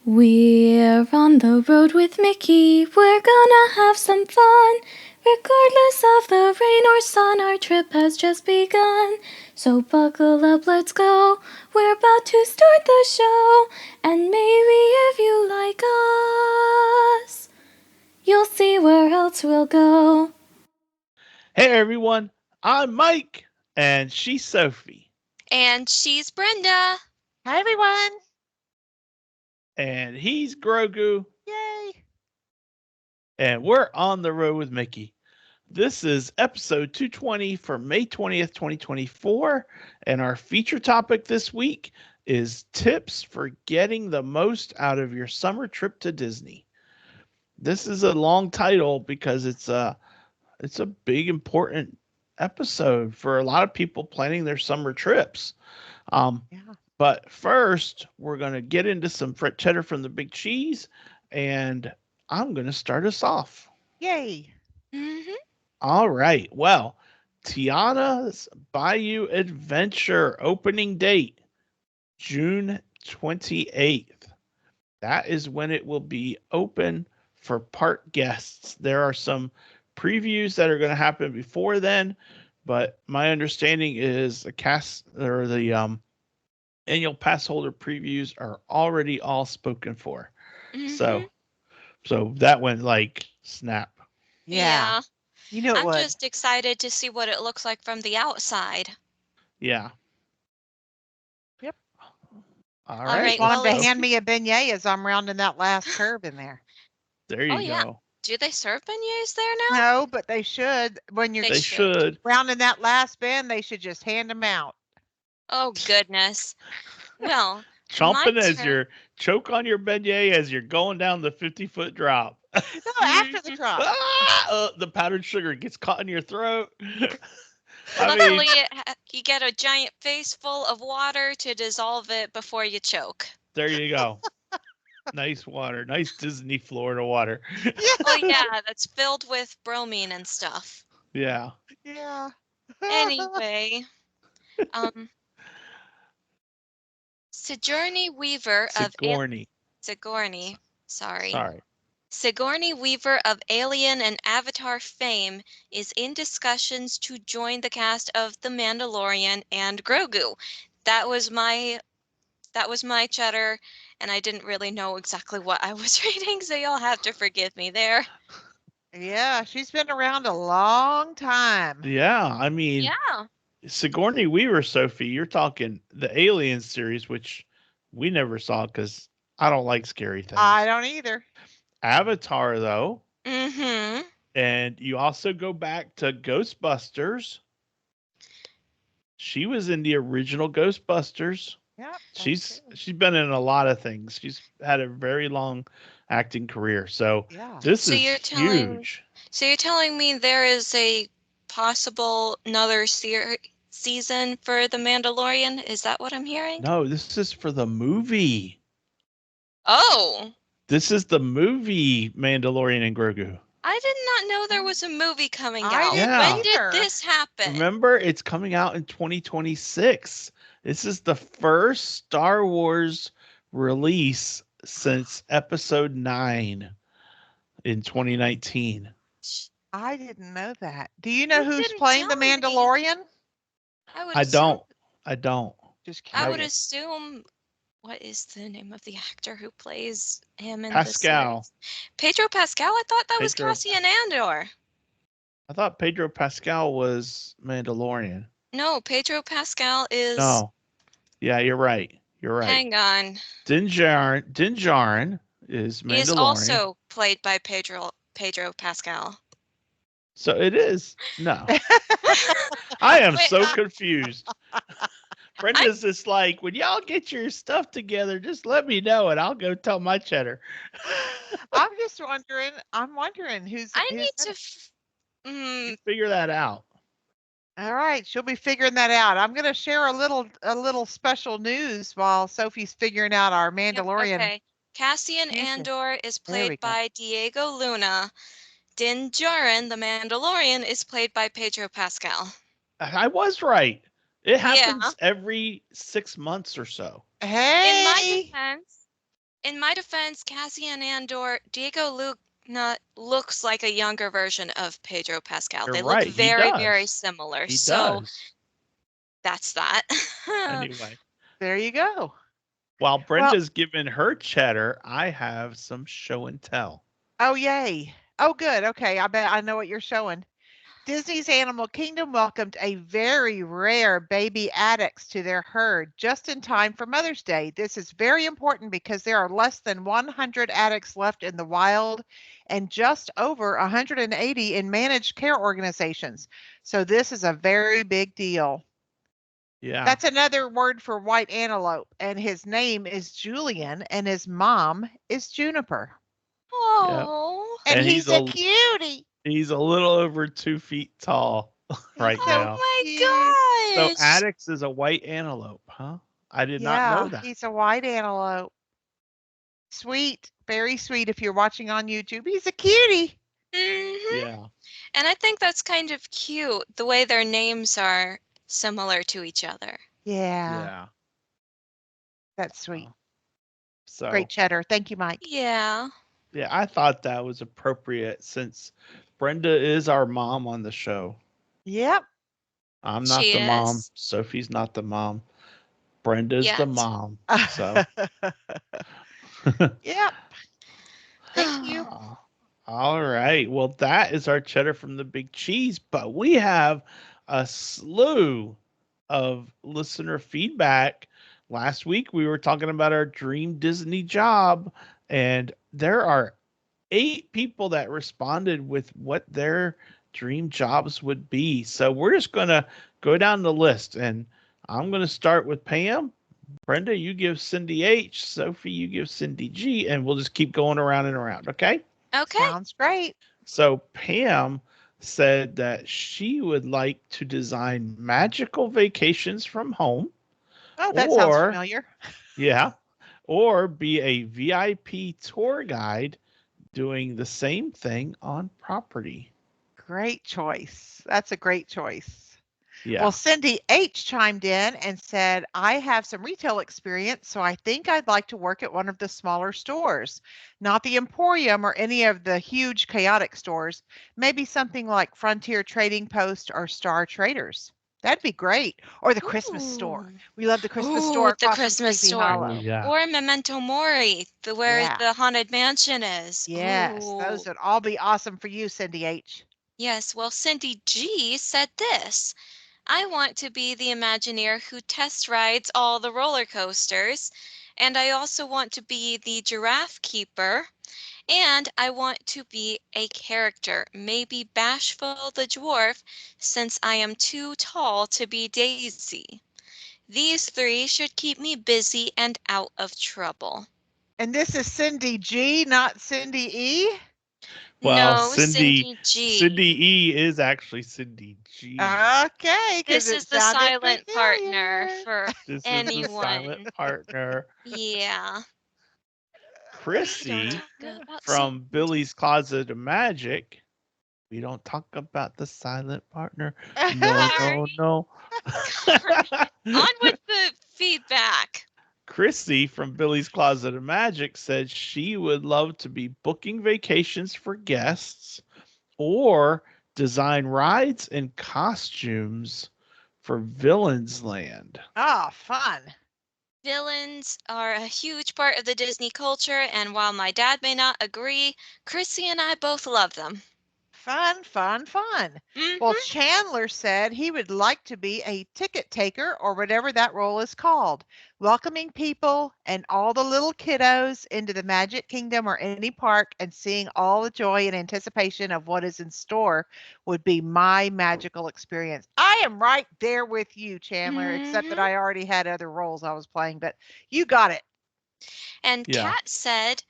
We're on the road with Mickey, we're gonna have some fun. Regardless of the rain or sun, our trip has just begun. So buckle up, let's go, we're about to start the show. And maybe if you like us, you'll see where else we'll go. Hey everyone, I'm Mike, and she's Sophie, And she's Brenda. Hi, everyone. and he's Grogu, Yay. and we're on the road with Mickey. This is episode 220 for May 20th, 2024, and our feature topic this week is tips for getting the most out of your summer trip to Disney. This is a long title because it's a big important episode for a lot of people planning their summer trips. Um, Yeah. But first, we're going to get into some cheddar from the big cheese, and I'm going to start us off. Yay. Mm-hmm. All right. Well, Tiana's Bayou Adventure opening date, June 28th. That is when it will be open for park guests. There are some previews that are going to happen before then, but my understanding is the cast or the annual pass holder previews are already all spoken for. Mm-hmm. So so that went like snap. Yeah. Yeah. You knew it I'm would. just excited to see what it looks like from the outside. Yeah. Yep. All All I just right. right. want Well, him Well, to it's. hand Sophie, me a beignet as I'm rounding that last curve in there. there Oh, you yeah. go. Do they serve beignets there now? No, but they should. When you're They They should. should. rounding that last bend, they should just hand them out. Oh, goodness. Well, my Chomping as turn. your choke on your beignet as you're going down the 50-foot drop. No, after the drop. The powdered sugar gets caught in your throat. I mean, Luckily, you get a giant face full of water to dissolve it before you choke. there you go. Nice water. Nice Disney Florida water. Oh, Yeah. yeah, that's filled with bromine and stuff. Yeah. Yeah. Anyway, um, Sigourney Weaver of Sigourney. Sigourney, sorry. Sorry. Sigourney Weaver of Alien and Avatar fame is in discussions to join the cast of The Mandalorian and Grogu. That was my cheddar, and I didn't really know exactly what I was reading, so you'll have to forgive me there. Yeah. She's been around a long time. Yeah. I mean, Yeah. Sigourney Weaver, Sophie, you're talking the Alien series, which we never saw because I don't like scary I things. don't either. Avatar, though, Mm-hmm. and you also go back to Ghostbusters. She was in the original Ghostbusters. Yep. That's She's true. she's been in a lot of things. She's had a very long acting career. So Yeah. this So is you're telling huge. so you're telling me there is a possible another season for The Mandalorian? Is that what I'm hearing? No, this is for the movie. Oh, This is the movie Mandalorian and Grogu. I did not know there was a movie coming I out. didn't Yeah. When did either. this happen? Remember, it's coming out in 2026. This is the first Star Wars release since episode 9 in 2019. I didn't know that. Do you know You who's didn't playing the tell me. Mandalorian? I would I assume don't. I don't. Just I would I, curious. assume what is the name of the actor who plays him in the Pascal. series? Pedro Pascal? I thought that was Pedro. Cassian Andor. I thought Pedro Pascal was Mandalorian. No, Pedro Pascal is. No. Yeah, you're right. You're right. Hang on. Din Djarin is He is Mandalorian. also played by Pedro Pascal. So it is. No. I am Wait, so confused. I Brenda's just like, when y'all get your stuff together, just let me know and I'll go tell my cheddar. I'm just wondering. I'm wondering who's I who's need in to. it. You figure that out. All right, she'll be figuring that out. I'm going to share a little special news while Sophie's figuring out our Yep, Mandalorian okay. Cassian future. Andor is There we played go. by Diego Luna. Din Djarin, the Mandalorian, is played by Pedro Pascal. I was right. It Yeah. happens every 6 months or so. In my Hey, defense, In my defense, Cassian Andor, Diego Luna looks like a younger version of Pedro Pascal. You're They look right. He very, very does. similar. He So does. that's that. Anyway, There you go. while Well, Brenda's giving her cheddar, I have some show and tell. oh yay. Oh good. Okay, I bet I know what you're showing. Disney's Animal Kingdom welcomed a very rare baby addax to their herd just in time for Mother's Day. This is very important because there are less than 100 addax left in the wild and just over 180 in managed care organizations. So this is a very big deal. Yeah. That's another word for white antelope, and his name is Julian, and his mom is Juniper. Yep. Oh. And And he's a cutie. he's a little over 2 feet tall right He's so now. Oh cute. my So gosh. Addax is a white antelope, huh? I did not know Yeah, that. he's a white antelope. Sweet, very sweet. If you're watching on YouTube, he's a cutie. Yeah. And I think that's kind of cute, the way their names are similar to each other. Yeah, Yeah. that's sweet. So Great cheddar. Thank you, Mike. Yeah. yeah, I thought that was appropriate since Brenda is our mom on the show. Yep. I'm not She the mom. is. Sophie's not the mom. Brenda's the Yes. mom. So Yep. Thank you. all right. Well, that is our cheddar from the big cheese, but we have a slew of listener feedback. Last week we were talking about our dream Disney job, and there are 8 people that responded with what their dream jobs would be. So we're just going to go down the list, and I'm going to start with Pam. Brenda, you give Cindy H. Sophie, you give Cindy G, and we'll just keep going around and around, okay? Okay. Sounds great. So Pam said that she would like to design magical vacations from home, Oh, that sounds or familiar. yeah, or be a VIP tour guide doing the same thing on property. Great choice. That's a great choice. Yeah. Well, Cindy H chimed in and said, I have some retail experience, so I think I'd like to work at one of the smaller stores, not the Emporium or any of the huge chaotic stores, maybe something like Frontier Trading Post or Star Traders. That'd be great. Or the Christmas store. Ooh. We love the Christmas Ooh, store the across from Christmas Sleepy store. Oh, Hollow. yeah. Or Memento Mori, where Yeah. the Haunted Mansion is. Yes, those Ooh. would all be awesome for you, Cindy H. Yes, well, Cindy G said this. I want to be the Imagineer who test rides all the roller coasters. And I also want to be the giraffe keeper. And I want to be a character, maybe Bashful the dwarf, since I am too tall to be Daisy. These 3 should keep me busy and out of trouble. And this is Cindy G, not Cindy E. Well, No, Cindy G. Cindy E is actually Cindy G. Okay, because This it is the sounded silent partner familiar. for This is the silent anyone. partner. Yeah. We don't Chrissy talk about from Cindy. Billy's Closet of Magic. We don't talk about the silent partner. No, no, no. On with the feedback. Chrissy from Billy's Closet of Magic said she would love to be booking vacations for guests or design rides and costumes for Villains Land. Oh, fun. Villains are a huge part of the Disney culture, and while my dad may not agree, Chrissy and I both love them. Fun, fun, fun. Well, Mm-hmm. Chandler said he would like to be a ticket taker or whatever that role is called, welcoming people and all the little kiddos into the Magic Kingdom or any park and seeing all the joy and anticipation of what is in store would be my magical experience. I am right there with you, Chandler, except that Mm-hmm. I already had other roles I was playing, but you got it. And Yeah. Kat said,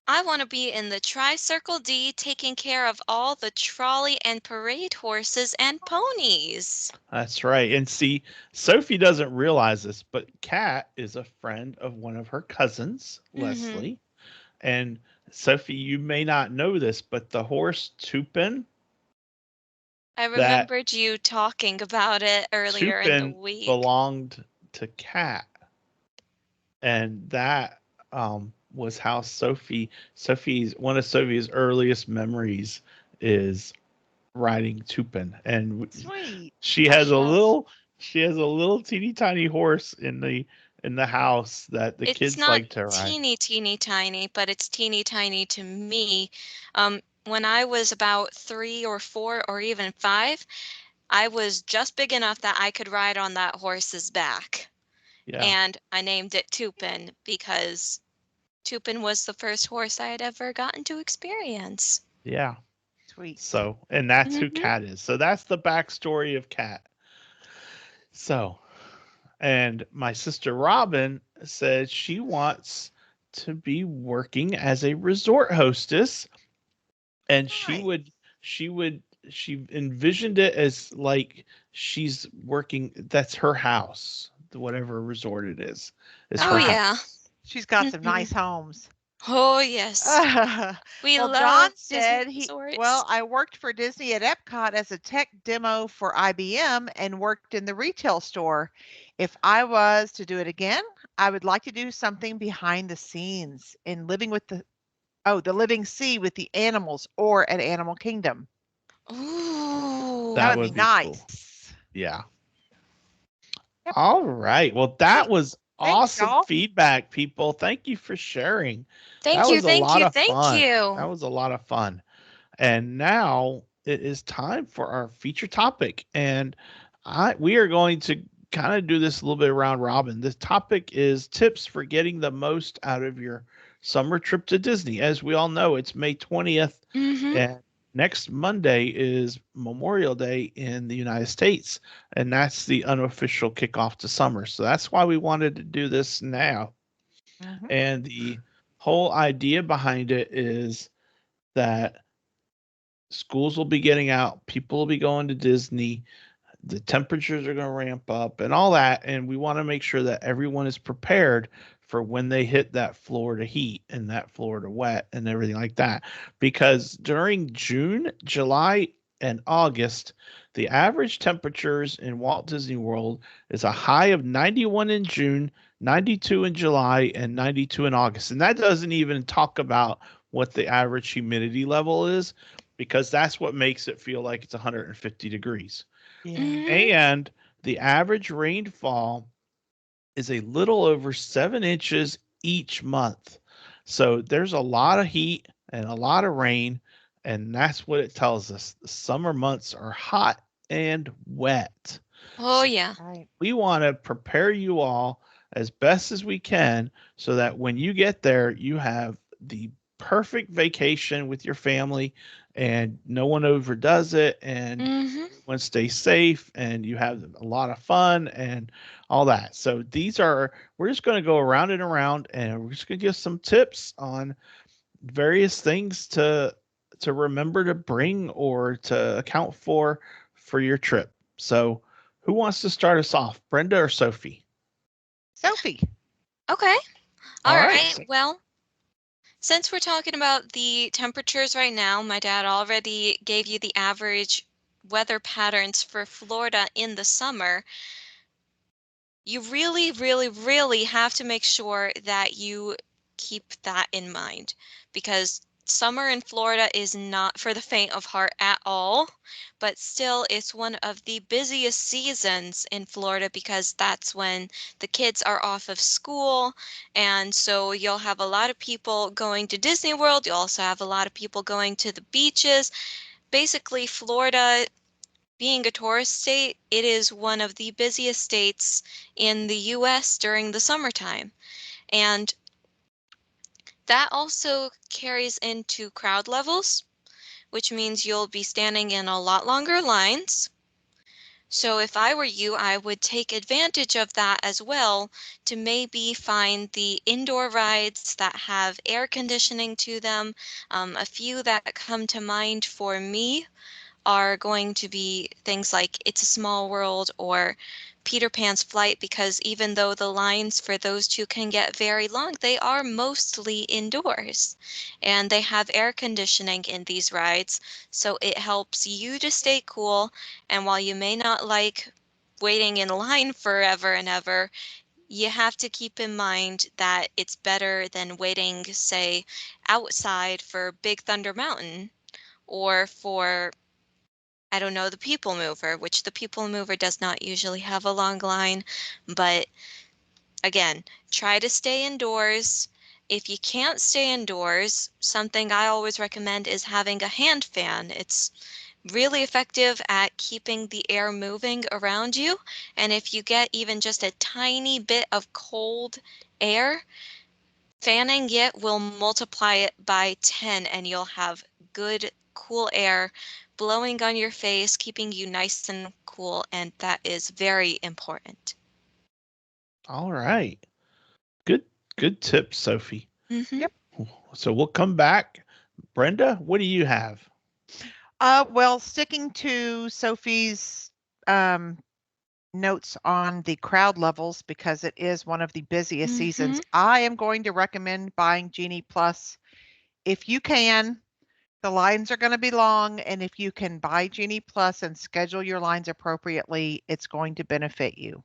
I want to be in the Tri-Circle D taking care of all the trolley and parade horses and ponies. That's right. And see, Sophie doesn't realize this, but Kat is a friend of one of her cousins, Mm-hmm. Leslie. And Sophie, you may not know this, but the horse Tupin, I that remembered you talking about it earlier in the Tupin week. belonged to Kat. And that was how Sophie's one of Sophie's earliest memories is riding Tupin, and Sweet. she Oh, has a shucks. little teeny tiny horse in the house that the It's kids not like to ride. teeny tiny, but it's teeny tiny to me. When I was about 3 or 4 or even 5, I was just big enough that I could ride on that horse's back. Yeah, And I named it Tupin because Tupin was the first horse I had ever gotten to experience. yeah. Sweet. So, and that's who Hmm. Cat is. So that's the backstory of Cat. So, and my sister Robin said she wants to be working as a resort hostess, and Nice. she would she envisioned it as like she's working, that's her house, whatever resort it is Oh, her yeah. house. She's got some Hmm. nice homes. Oh, yes. We Well, John love Disney said resorts. I worked for Disney at Epcot as a tech demo for IBM and worked in the retail store. If I was to do it again, I would like to do something behind the scenes in living with the living sea with the animals or at Animal Kingdom. Ooh. That That would be would be cool. nice. Yeah. Yep. All right. Well, that Hey, was thanks, awesome y'all. feedback, people. Thank you for sharing. That Thank you, was a thank lot you, of thank fun. That you. was a lot of fun. And now it is time for our feature topic. And we are going to kind of do this a little bit around robin. The topic is tips for getting the most out of your summer trip to Disney. As we all know, it's May 20th, Mm-hmm. and next Monday is Memorial Day in the United States. And that's the unofficial kickoff to summer. So that's why we wanted to do this now. Mhm. And the whole idea behind it is that schools will be getting out, people will be going to Disney, the temperatures are going to ramp up and all that. And we want to make sure that everyone is prepared for when they hit that Florida heat and that Florida wet and everything like that. Because during June, July, and August, the average temperatures in Walt Disney World is a high of 91 in June, 92 in July, and 92 in August. And that doesn't even talk about what the average humidity level is, because that's what makes it feel like it's 150 degrees. Yeah. Mm-hmm. And the average rainfall is a little over 7 inches each month. So there's a lot of heat and a lot of rain. And that's what it tells us. The summer months are hot and wet. Oh, So yeah. Right. we want to prepare you all as best as we can so that when you get there, you have the perfect vacation with your family and no one overdoes it, and Mm-hmm. everyone stays safe and you have a lot of fun and all that. So we're just going to go around and around, and we're just going to give some tips on various things to remember to bring or to account for your trip. So, who wants to start us off, Brenda or Sophie? Sophie. Okay. All All right. right. Well, since we're talking about the temperatures right now, my dad already gave you the average weather patterns for Florida in the summer. You really, really, really have to make sure that you keep that in mind, because summer in Florida is not for the faint of heart at all, but still it's one of the busiest seasons in Florida because that's when the kids are off of school. And so you'll have a lot of people going to Disney World. You also have a lot of people going to the beaches. Basically, Florida, being a tourist state, it is one of the busiest states in the US during the summertime. And that also carries into crowd levels, which means you'll be standing in a lot longer lines. So if I were you, I would take advantage of that as well to maybe find the indoor rides that have air conditioning to them. A few that come to mind for me are going to be things like It's a Small World or Peter Pan's Flight, because even though the lines for those two can get very long, they are mostly indoors and they have air conditioning in these rides. So it helps you to stay cool. And while you may not like waiting in line forever and ever, you have to keep in mind that it's better than waiting, say, outside for Big Thunder Mountain or for, I don't know, the People Mover, which the People Mover does not usually have a long line. But again, try to stay indoors. If you can't stay indoors, something I always recommend is having a hand fan. It's really effective at keeping the air moving around you. And if you get even just a tiny bit of cold air, fanning it will multiply it by 10 and you'll have good, cool air blowing on your face, keeping you nice and cool. And that is very important. All right. Good tips, Sophie. Mm-hmm. Yep. So we'll come back. Brenda, what do you have? Well, sticking to Sophie's notes on the crowd levels, because it is one of the busiest seasons, I am going to recommend buying Genie Plus. If you can, the lines are going to be long, and if you can buy Genie Plus and schedule your lines appropriately, it's going to benefit you.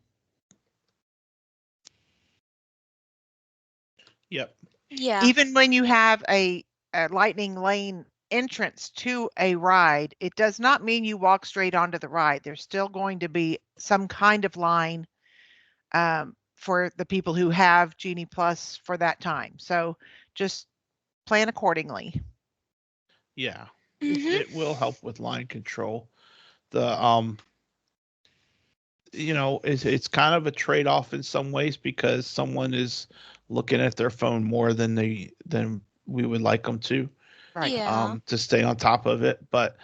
Yep. Yeah. Even when you have a lightning lane entrance to a ride, it does not mean you walk straight onto the ride. There's still going to be some kind of line for the people who have Genie Plus for that time. So just plan accordingly. Yeah. Mm-hmm. It will help with line control. The it's kind of a trade-off in some ways because someone is looking at their phone more than we would like them to. Right. Yeah. To stay on top of it, but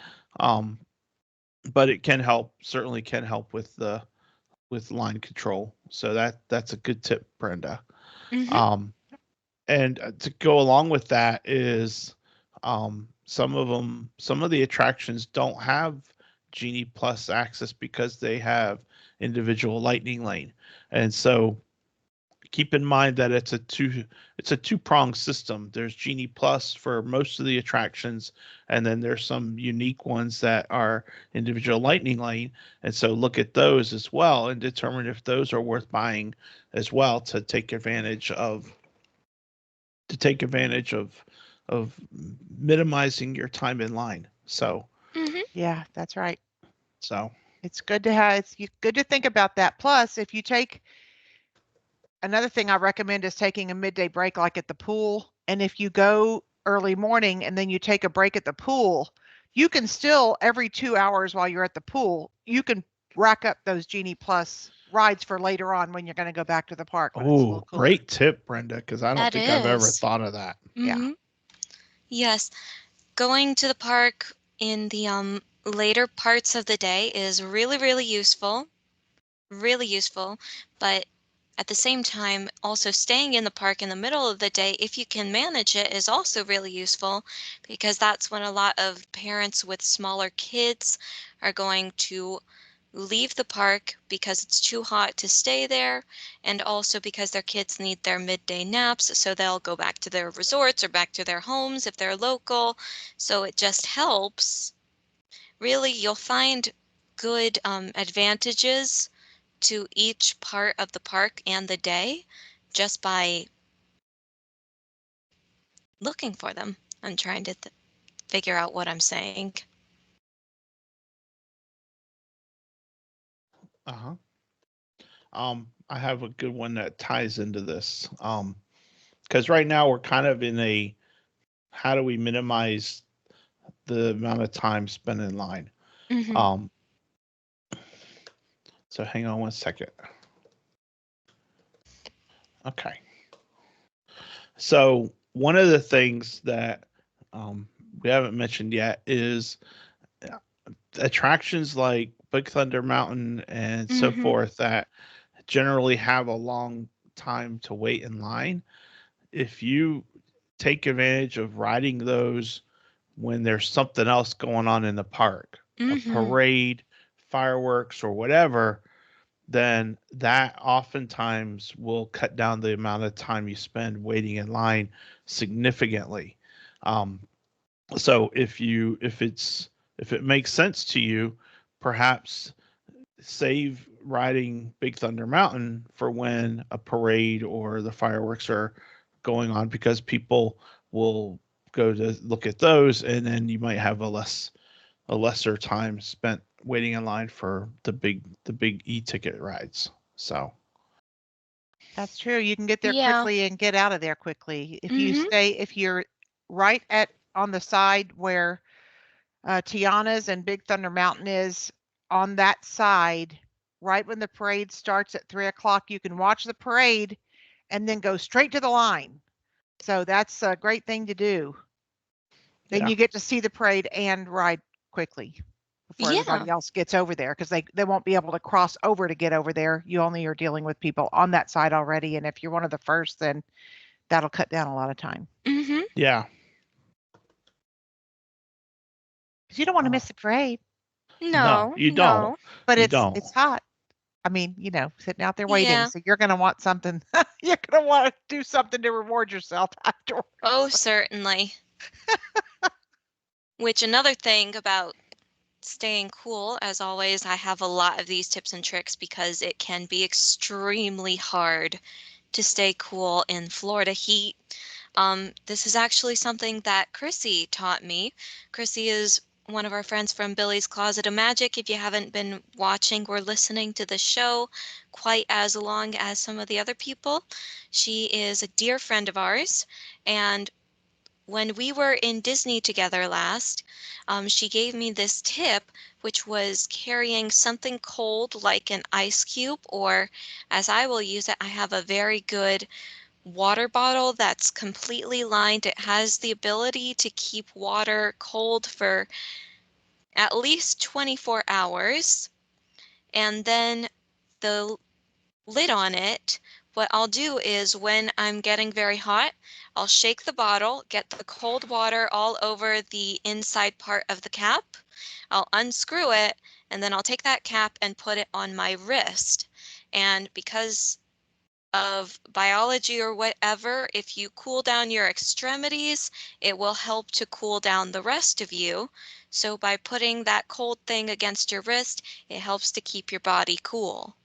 it can help, certainly can help with line control. So that's a good tip, Brenda. Mm-hmm. And to go along with that is some of the attractions don't have Genie Plus access because they have individual lightning lane. And so keep in mind that it's a two-pronged system. There's Genie Plus for most of the attractions, and then there's some unique ones that are individual lightning lane. And so look at those as well and determine if those are worth buying as well to take advantage of of minimizing your time in line. So Mm-hmm. Yeah, that's right. so It's good to have, good to think about that. Plus, if you take, another thing I recommend is taking a midday break like at the pool. And if you go early morning and then you take a break at the pool, you can still, every 2 hours while you're at the pool, you can rack up those Genie Plus rides for later on when you're going to go back to the park when it's a little cooler. great tip, Brenda, because I don't That think I've ever is. thought of that. Yeah. Mm-hmm. Yes. Going to the park in the later parts of the day is really, really useful. Really useful. But at the same time, also staying in the park in the middle of the day, if you can manage it, is also really useful because that's when a lot of parents with smaller kids are going to leave the park because it's too hot to stay there, and also because their kids need their midday naps, so they'll go back to their resorts or back to their homes if they're local. So it just helps. Really, you'll find good advantages to each part of the park and the day just by looking for them. I'm trying to figure out what I'm saying. Uh-huh. I have a good one that ties into this. Because right now we're kind of in a how do we minimize the amount of time spent in line? Mm-hmm. So hang on one second. Okay. So one of the things that we haven't mentioned yet is attractions like Big Thunder Mountain and so Mm-hmm. forth that generally have a long time to wait in line. If you take advantage of riding those when there's something else going on in the park, a Mm-hmm. parade, fireworks, or whatever, then that oftentimes will cut down the amount of time you spend waiting in line significantly. Um, so if it makes sense to you, perhaps riding Big Thunder Mountain for when a parade or the fireworks are going on, because people will go to look at those, and then you might have a lesser time spent waiting in line for the big e-ticket rides. So That's true. You can get there Yeah. quickly and get out of there quickly. Mhm. If you're right on the side where Tiana's and Big Thunder Mountain is, on that side, right when the parade starts at 3 o'clock, you can watch the parade and then go straight to the line. So that's a great thing to do. Then Yeah. you get to see the parade and ride quickly before Yeah. everybody else gets over there, because they won't be able to cross over to get over there. You only are dealing with people on that side already. And if you're one of the first, then that'll cut down a lot of time. Mm-hmm. Yeah. Because you don't want to miss the parade. No, you don't. But You it's don't. hot. I mean, sitting out there waiting. Yeah. So you're going to want something. You're going to want to do something to reward yourself afterwards. Oh, certainly. Which another thing about staying cool, as always, I have a lot of these tips and tricks because it can be extremely hard to stay cool in Florida heat. This is actually something that Chrissy taught me. Chrissy is one of our friends from Billy's Closet of Magic. If you haven't been watching or listening to the show quite as long as some of the other people, she is a dear friend of ours. And when we were in Disney together last, she gave me this tip, which was carrying something cold like an ice cube, or as I will use it, I have a very good water bottle that's completely lined. It has the ability to keep water cold for at least 24 hours. And then the lid on it, what I'll do is when I'm getting very hot, I'll shake the bottle, get the cold water all over the inside part of the cap. I'll unscrew it, and then I'll take that cap and put it on my wrist. And because of biology or whatever, if you cool down your extremities, it will help to cool down the rest of you. So by putting that cold thing against your wrist, it helps to keep your body cool.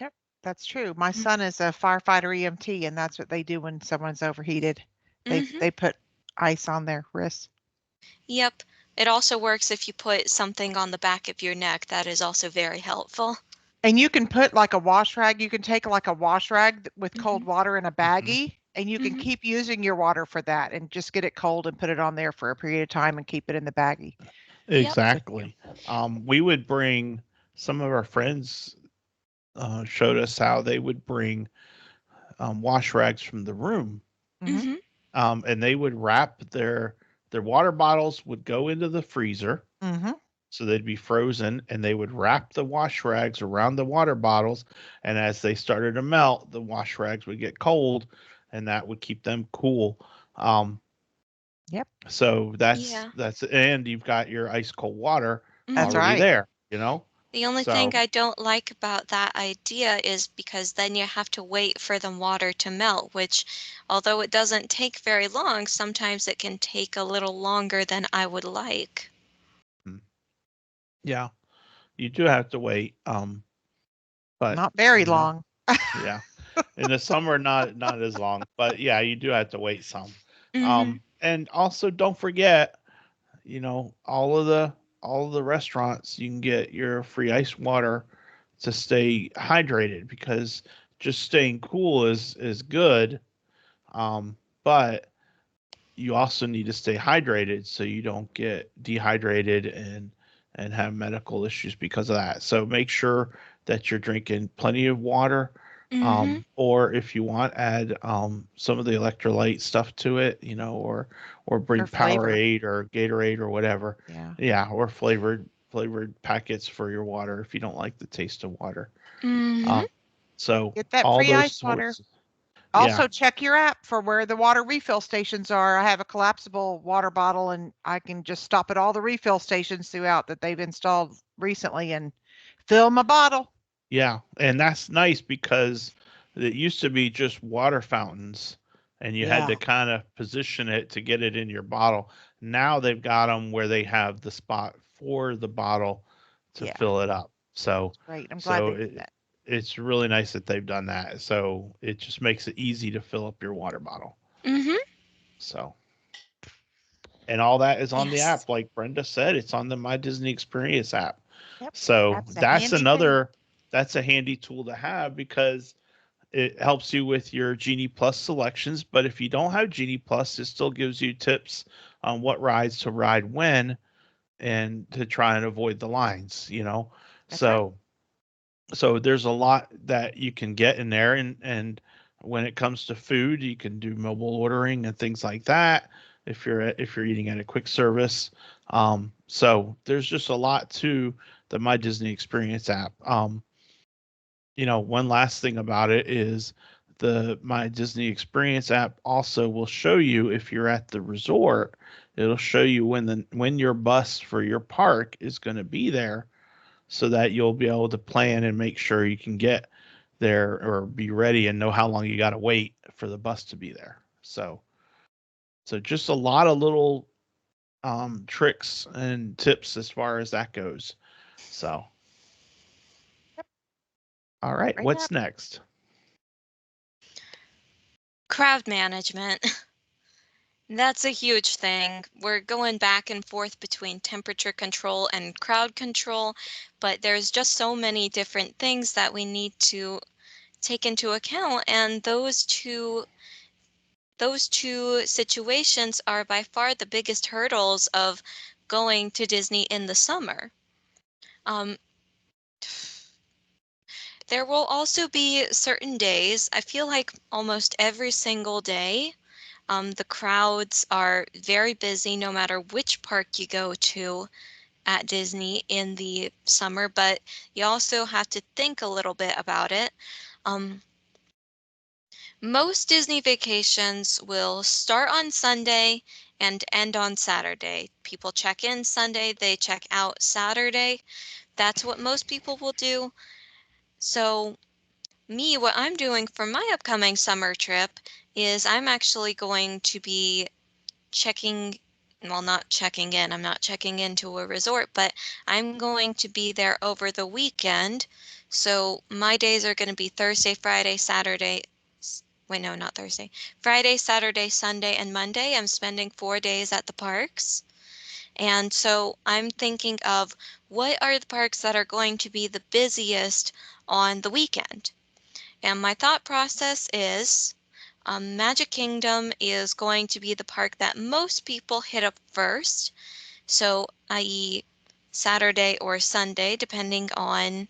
Yep, that's true. My Mm. son is a firefighter EMT, and that's what they do when someone's overheated. Mhm. They put ice on their wrists. Yep. It also works if you put something on the back of your neck. That is also very helpful. And you can put like a wash rag. You can take like a wash rag with cold Mhm. water in a baggie, and you can Mhm. keep using your water for that, and just get it cold and put it on there for a period of time and keep it in the baggie. Yep. Exactly. We would bring some of our friends showed us how they would bring wash rags from the room, Hmm. Mhm. and they would wrap their water bottles would go into the freezer, Hmm. so they'd be frozen, and they would wrap the wash rags around the water bottles, and as they started to melt, the wash rags would get cold, and that would keep them cool. Um, Yep, so Yeah. that's and you've got your ice cold water that's Mhm. already right. there, you know. The only thing So I don't like about that idea is because then you have to wait for the water to melt, which, although it doesn't take very long, sometimes it can take a little longer than I would like. mm, yeah, you do have to wait. But Not very you know, long. yeah, in the summer not as long, but yeah, you do have to wait some. Mhm. And also don't forget, all of the restaurants you can get your free ice water to stay hydrated, because just staying cool is good. But you also need to stay hydrated so you don't get dehydrated and have medical issues because of that. So make sure that you're drinking plenty of water. Mhm. Or if you want, add some of the electrolyte stuff to it, or Or bring flavor. Powerade or Gatorade or whatever. Yeah. Yeah, or flavored packets for your water if you don't like the taste of water. Mhm. Um, so Get that all free those ice water. sorts. Yeah, Also, check your app for where the water refill stations are. I have a collapsible water bottle, and I can just stop at all the refill stations throughout that they've installed recently and fill my bottle. yeah, and that's nice because it used to be just water fountains, and you had Yeah. to kind of position it to get it in your bottle. Now they've got them where they have the spot for the bottle to Yeah. fill it up. So, Great. I'm glad so they did that. it's really nice that they've done that. So it just makes it easy to fill up your water bottle. Mm-hmm. So, and all that is on the Yes. app. Like Brenda said, it's on the My Disney Experience app. Yep. So That's a that's handy thing. that's a handy tool to have because it helps you with your Genie Plus selections. But if you don't have Genie Plus, it still gives you tips on what rides to ride when and to try and avoid the lines, you know? That's right. So there's a lot that you can get in there, and when it comes to food, you can do mobile ordering and things like that if you're eating at a quick service. So there's just a lot to the My Disney Experience app. One last thing about it is the My Disney Experience app also will show you if you're at the resort, it'll show you when your bus for your park is going to be there so that you'll be able to plan and make sure you can get there or be ready and know how long you got to wait for the bus to be there. So just a lot of little tricks and tips as far as that goes. So, all right, Great what's app. next? Crowd management. That's a huge thing. We're going back and forth between temperature control and crowd control, but there's just so many different things that we need to take into account, and those two situations are by far the biggest hurdles of going to Disney in the summer. Um, there will also be certain days, I feel like almost every single day, the crowds are very busy no matter which park you go to at Disney in the summer, but you also have to think a little bit about it. Um, Most Disney vacations will start on Sunday and end on Saturday. People check in Sunday, they check out Saturday. That's what most people will do. So, what I'm doing for my upcoming summer trip is I'm actually going to be checking, well, not checking in, I'm not checking into a resort, but I'm going to be there over the weekend. So my days are going to be Thursday, Friday, Saturday. Wait, no, not Thursday. Friday, Saturday, Sunday, and Monday. I'm spending 4 days at the parks. And so I'm thinking of what are the parks that are going to be the busiest on the weekend. And my thought process is Magic Kingdom is going to be the park that most people hit up first. So, i.e., Saturday or Sunday, depending on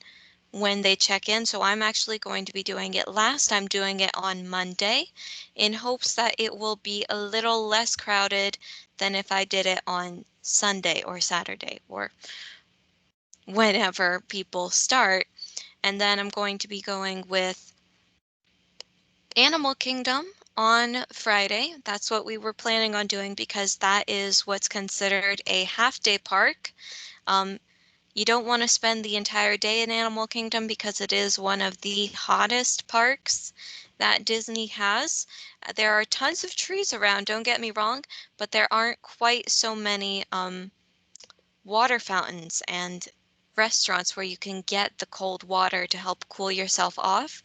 when they check in. So, I'm actually going to be doing it last. I'm doing it on Monday in hopes that it will be a little less crowded than if I did it on Sunday or Saturday or whenever people start. And then I'm going to be going with Animal Kingdom on Friday. That's what we were planning on doing because that is what's considered a half-day park. Um, you don't want to spend the entire day in Animal Kingdom because it is one of the hottest parks that Disney has. There are tons of trees around, don't get me wrong, but there aren't quite so many water fountains and restaurants where you can get the cold water to help cool yourself off.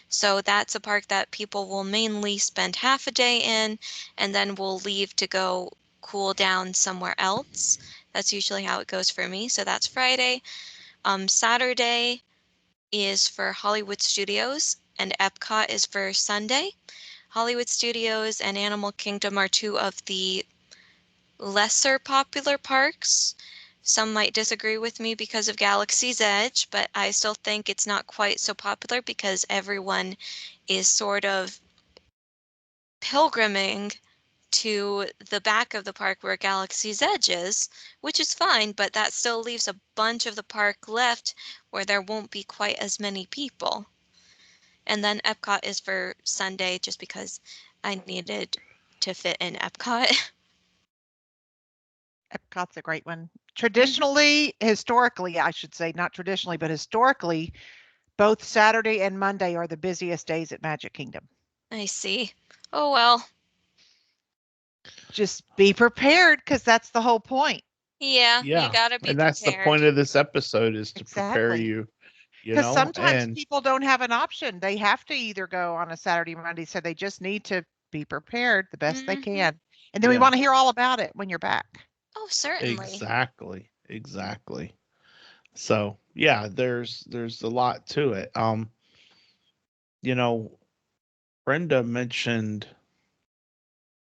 So that's a park that people will mainly spend half a day in and then will leave to go cool down somewhere else. That's usually how it goes for me. So that's Friday. Saturday is for Hollywood Studios and Epcot is for Sunday. Hollywood Studios and Animal Kingdom are two of the lesser popular parks. Some might disagree with me because of Galaxy's Edge, but I still think it's not quite so popular because everyone is sort of pilgriming to the back of the park where Galaxy's Edge is, which is fine, but that still leaves a bunch of the park left where there won't be quite as many people. And then Epcot is for Sunday just because I needed to fit in Epcot. Epcot's a great one. Mhm. Historically, I should say, not traditionally, but historically, both Saturday and Monday are the busiest days at Magic Kingdom. I see. Oh well. Just be prepared because that's the whole point. Yeah, you Yeah. gotta be And that's the prepared. point of this episode, is to prepare Exactly. you, Because sometimes and people don't have an option. They have to either go on a Saturday, Monday, so they just need to be prepared the best they Hmm. can. And then we yeah, want to hear all about it when you're back. Oh, certainly. exactly. So yeah, there's a lot to it. You know, Brenda mentioned,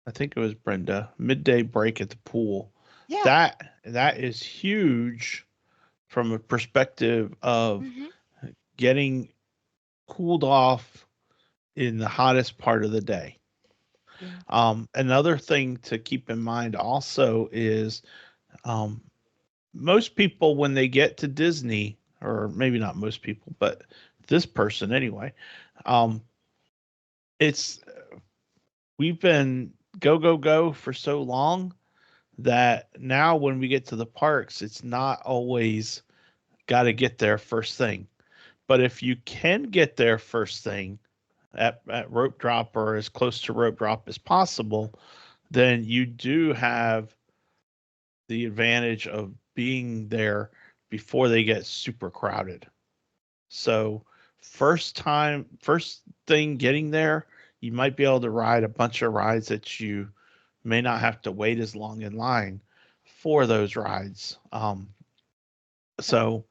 I think it was Brenda, midday break at the pool. Yeah. That is huge from a perspective of Hmm. getting cooled off in the hottest part of the day. Yeah. Another thing to keep in mind also is, um, most people, when they get to Disney, or maybe not most people, but this person anyway, um, it's we've been go go go for so long that now when we get to the parks, it's not always got to get there first thing. But if you can get there first thing at rope drop, or as close to rope drop as possible, then you do have the advantage of being there before they get super crowded. So first thing getting there, you might be able to ride a bunch of rides that you may not have to wait as long in line for those rides. So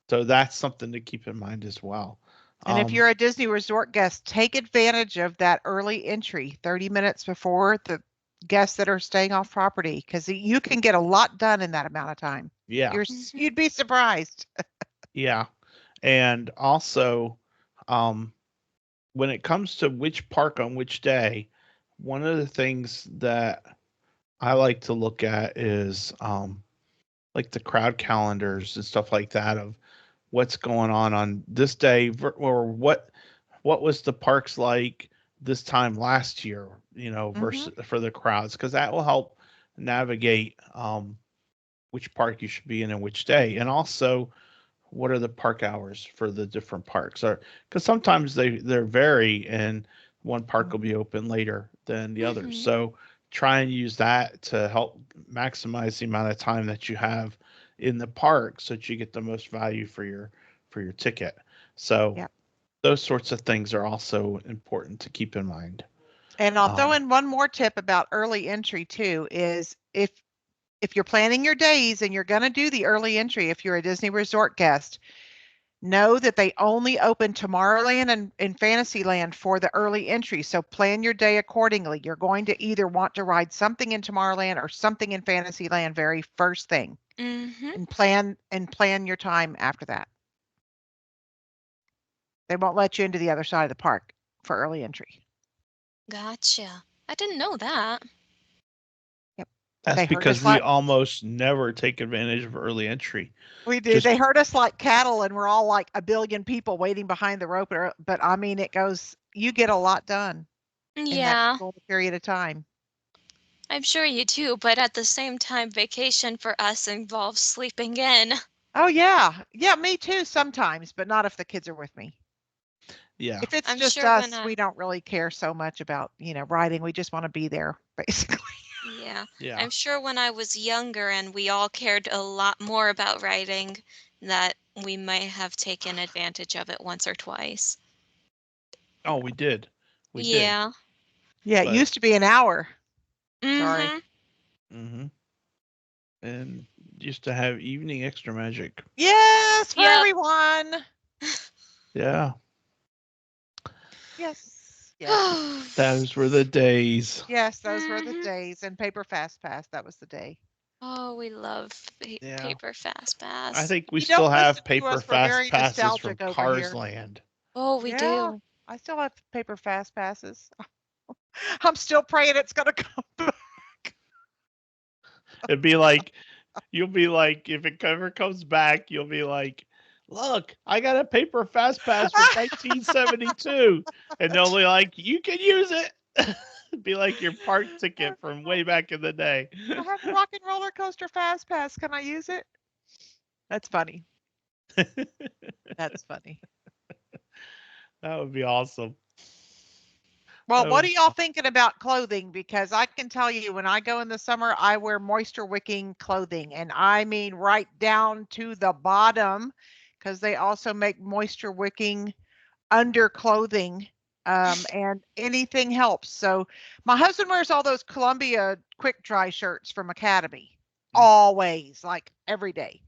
so that's something to keep in mind as well. And if Um, you're a Disney Resort guest, take advantage of that early entry 30 minutes before the guests that are staying off property, because you can get a lot done in that amount of time. yeah, Hmm. You'd be surprised. yeah, and also, um, when it comes to which park on which day, one of the things that I like to look at is, like the crowd calendars and stuff like that, of what's going on this day, or what was the parks like this time last year, Hmm. versus for the crowds, because that will help navigate, which park you should be in and which day, and also what are the park hours for the different parks, or because sometimes they vary, and one park will Hmm. be open later than the others. Hmm. So try and use that to help maximize the amount of time that you have in the park, so that you get the most value for your ticket. So Yeah. those sorts of things are also important to keep in mind. And I'll throw um, in one more tip about early entry too, is if you're planning your days and you're going to do the early entry, if you're a Disney Resort guest, know that they only open Tomorrowland and Fantasyland for the early entry. So plan your day accordingly. You're going to either want to ride something in Tomorrowland or something in Fantasyland very first thing, Hmm. and plan your time after that. They won't let you into the other side of the park for early entry. Gotcha. I didn't know that. Yep. that's They herd because us we like almost never take advantage of early entry. we do. Just They herd us like cattle, and we're all like a billion people waiting behind the rope. But I mean, it goes. You get a lot done in that Yeah, little period of time. I'm sure you do, but at the same time, vacation for us involves sleeping in. Oh yeah, yeah, me too sometimes, but not if the kids are with me. yeah, If it's I'm just sure when us, we don't really care so much about, riding. We just want to be there, basically. yeah, yeah. I'm sure when I was younger and we all cared a lot more about writing, that we might have taken advantage of it once or twice. Oh, we did, Yeah. Yeah, it but used to be an hour. Sorry. Mm-hmm. hmm and used to have evening extra magic. Yes, for Yep. everyone. Yeah, Yes, yes, those were the days. yes. Those were the Hmm. days. And Paper Fast Pass. That was the day. Oh, we love Yeah, paper fast I pass. think we You still don't have listen to paper us. We're fast very passes from nostalgic over Cars here. Land. Oh, we Yeah, do. I still have Paper Fast Passes. I'm still praying it's gonna come back. It'd be like, you'll be like, if it ever comes back, you'll be like, look, I got a paper fast pass from 1972, and they'll be like, you can use it. It'd be like your park ticket from way back in the day. I have Rock and Roller Coaster Fast Pass. Can I use it? That's funny. That's funny. That would be awesome. Well, what So, are y'all thinking about clothing? Because I can tell you when I go in the summer, I wear moisture wicking clothing, and I mean right down to the bottom, because they also make moisture wicking underclothing, and anything helps. So my husband wears all those Columbia quick dry shirts from Academy, Mm. always, like every day.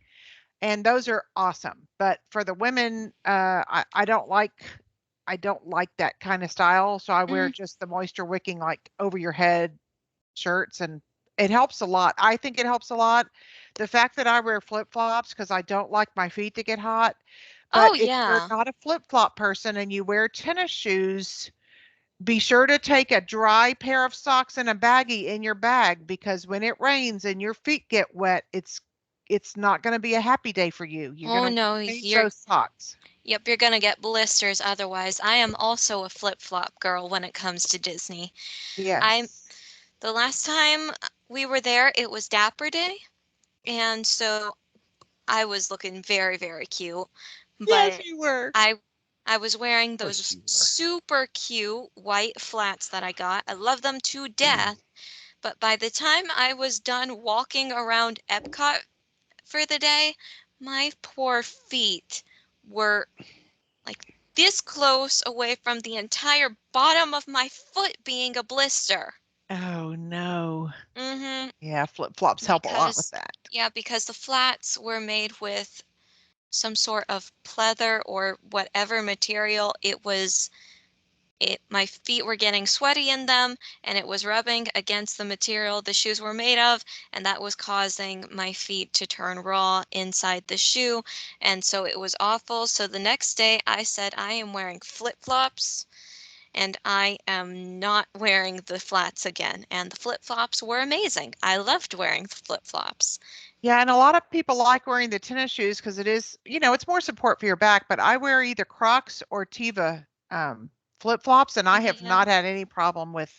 And those are awesome. But for the women, I don't like that kind of style. So I wear Mm. just the moisture wicking like over your head shirts, and it helps a lot. I think it helps a lot. The fact that I wear flip-flops because I don't like my feet to get hot. But Oh if you're yeah. not a flip-flop person and you wear tennis shoes, be sure to take a dry pair of socks and a baggie in your bag, because when it rains and your feet get wet, it's not going to be a happy day for you. You're going Oh to no, change you're those socks. yep, you're gonna get blisters otherwise. I am also a flip-flop girl when it comes to Disney. I Yes. The last time we were there, it was Dapper Day, and so I was looking very, very cute. Yes, But you were. I I was wearing of course those you were. super cute white flats that I got. I love them to death. But by the time I was done walking around Epcot for the day, my poor feet were like this close away from the entire bottom of my foot being a blister. Oh no. Mm-hmm. Yeah, flip-flops help a lot with Because, that. yeah, because the flats were made with some sort of pleather or whatever material. My feet were getting sweaty in them, and it was rubbing against the material the shoes were made of, and that was causing my feet to turn raw inside the shoe, and so it was awful. So the next day I said I am wearing flip-flops and I am not wearing the flats again. And the flip-flops were amazing. I loved wearing the flip-flops. Yeah, and a lot of people like wearing the tennis shoes because it is, it's more support for your back, but I wear either Crocs or Teva flip-flops, and I have Yeah. not had any problem with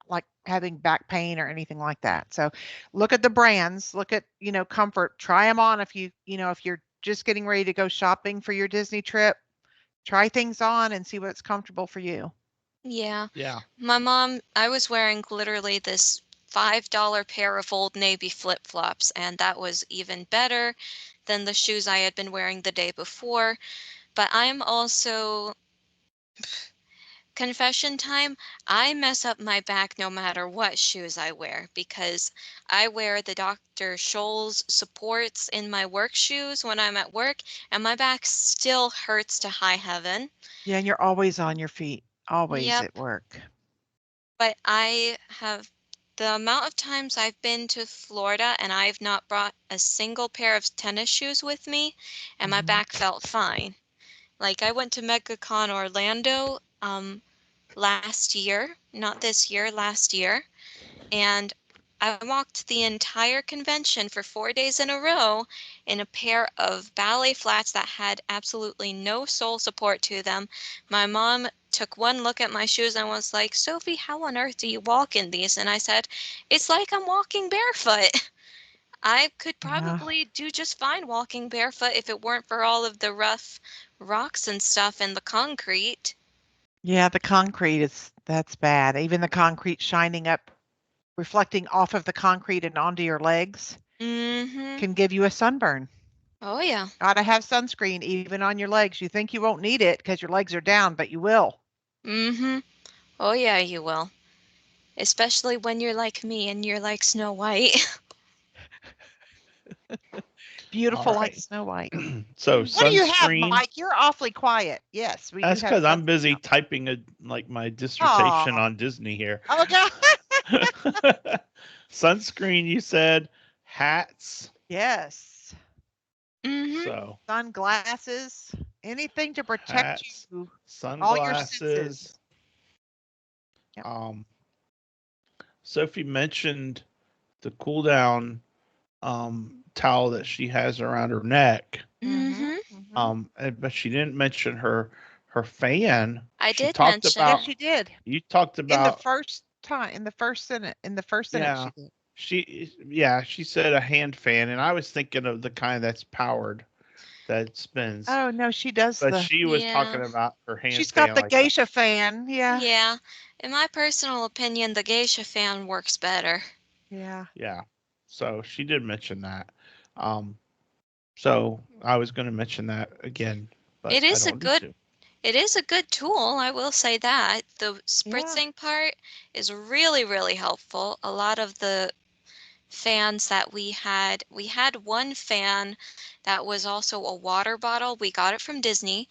like having back pain or anything like that. So look at the brands, look at, comfort, try them on if you're just getting ready to go shopping for your Disney trip, try things on and see what's comfortable for you. Yeah. Yeah. My mom, I was wearing literally this $5 pair of Old Navy flip-flops, and that was even better than the shoes I had been wearing the day before. But I'm also, confession time, I mess up my back no matter what shoes I wear because I wear the Dr. Scholl's supports in my work shoes when I'm at work, and my back still hurts to high heaven. Yeah, and you're always on your feet, always Yep. at work. But I have the amount of times I've been to Florida and I've not brought a single pair of tennis shoes with me, and my Mhm. back felt fine. Like I went to MegaCon Orlando last year, not this year, last year, and I walked the entire convention for 4 days in a row in a pair of ballet flats that had absolutely no sole support to them. My mom took one look at my shoes and was like, Sophie, how on earth do you walk in these? And I said, it's like I'm walking barefoot. I could Yeah. probably do just fine walking barefoot if it weren't for all of the rough rocks and stuff and the concrete. Yeah, the concrete that's bad. Even the concrete shining up, reflecting off of the concrete and onto your legs Mm-hmm. can give you a sunburn. Oh, yeah. Gotta have sunscreen even on your legs. You think you won't need it because your legs are down, but you will. Mm-hmm. Oh, yeah, you will. Especially when you're like me and you're like Snow White. All Beautiful like right. Snow White. So What do you have, sunscreen. Mike? You're awfully quiet. Yes, we do That's have because I'm sunscreen busy on. typing my Aw. dissertation on Disney here. Oh, God. Sunscreen, you said, hats. Yes. Mm-hmm. So Sunglasses. Anything to protect hats, you. All your senses. sunglasses. Yep. Um, Sophie mentioned the cool down towel that she has around her neck. Mm-hmm. Mm-hmm. Mm-hmm. But she didn't mention her fan. I She did talked mention. Yes, about she did. you talked In the about first time, in the first sentence, yeah. she did. She said a hand fan, and I was thinking of the kind that's powered. that spins. Oh no, she does But the. she was Yeah. talking about her She's hand got fan the like that. geisha fan. Yeah. Yeah. In my personal opinion, the geisha fan works better. Yeah. Yeah. So she did mention that. Um, so I was going to mention that again, but It I is a don't need good to. it is a good tool, I will say that. The Yeah. spritzing part is really, really helpful. A lot of the fans that we had one fan that was also a water bottle. We got it from Disney.